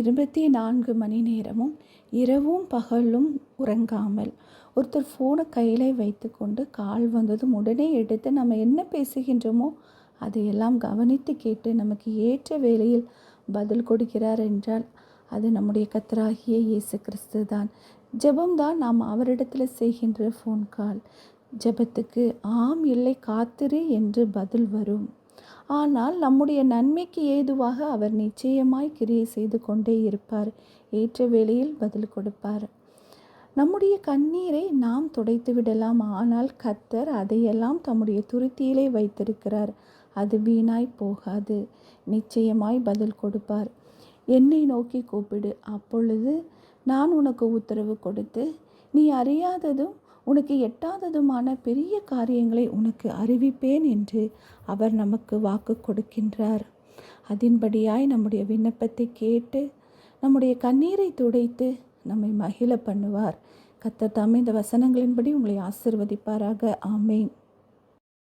24 மணி நேரமும் இரவும் பகலும் உறங்காமல் ஒருத்தர் ஃபோனை கையில் வைத்துக்கொண்டு கால் வந்ததும் உடனே எடுத்து நம்ம என்ன பேசுகின்றோமோ அதையெல்லாம் கவனித்து கேட்டு நமக்கு ஏற்ற வேளையில் பதில் கொடுக்கிறார் என்றால் அது நம்முடைய கர்த்தராகிய இயேசு கிறிஸ்து தான். ஜெபம்தான் நாம் அவரிடத்தில் செய்கின்ற ஃபோன் கால். ஜெபத்துக்கு ஆம் இல்லை காத்திரு என்று பதில் வரும். ஆனால் நம்முடைய நன்மைக்கு ஏதுவாக அவர் நிச்சயமாய் கிரியை செய்து கொண்டே இருப்பார். ஏற்ற வேளையில் பதில் கொடுப்பார். நம்முடைய கண்ணீரை நாம் துடைத்து விடலாம், ஆனால் கர்த்தர் அதையெல்லாம் தம்முடைய துருத்தியிலே வைத்திருக்கிறார். அது வீணாய் போகாது. நிச்சயமாய் பதில் கொடுப்பார். என்னை நோக்கி கூப்பிடு, அப்பொழுது நான் உனக்கு உத்தரவு கொடுத்து நீ அறியாததும் உனக்கு எட்டாததுமான பெரிய காரியங்களை உனக்கு அறிவிப்பேன் என்று அவர் நமக்கு வாக்கு கொடுக்கின்றார். அதன்படியாய் நம்முடைய விண்ணப்பத்தை கேட்டு நம்முடைய கண்ணீரை துடைத்து நம்மை மகிழ பண்ணுவார். கர்த்தர் தாமே இந்த வசனங்களின்படி உங்களை ஆசீர்வதிப்பாராக. ஆமென்.